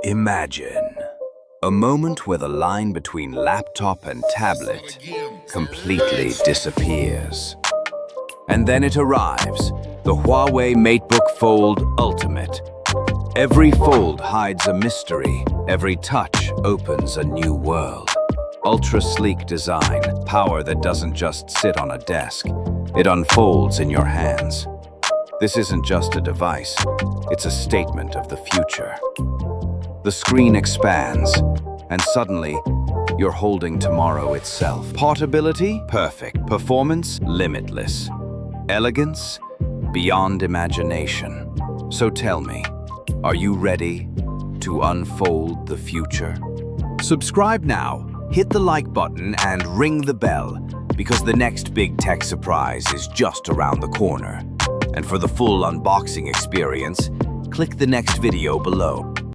Imagine a moment where the line between laptop and tablet completely disappears. And then it arrives, the Huawei MateBook Fold Ultimate. Every fold hides a mystery, every touch opens a new world. Ultra-sleek design, power that doesn't just sit on a desk, it unfolds in your hands. This isn't just a device, it's a statement of the future. The screen expands, and suddenly, you're holding tomorrow itself. Portability? Perfect. Performance? Limitless. Elegance? Beyond imagination. So tell me, are you ready to unfold the future? Subscribe now, hit the like button, and ring the bell, because the next big tech surprise is just around the corner. And for the full unboxing experience, click the next video below.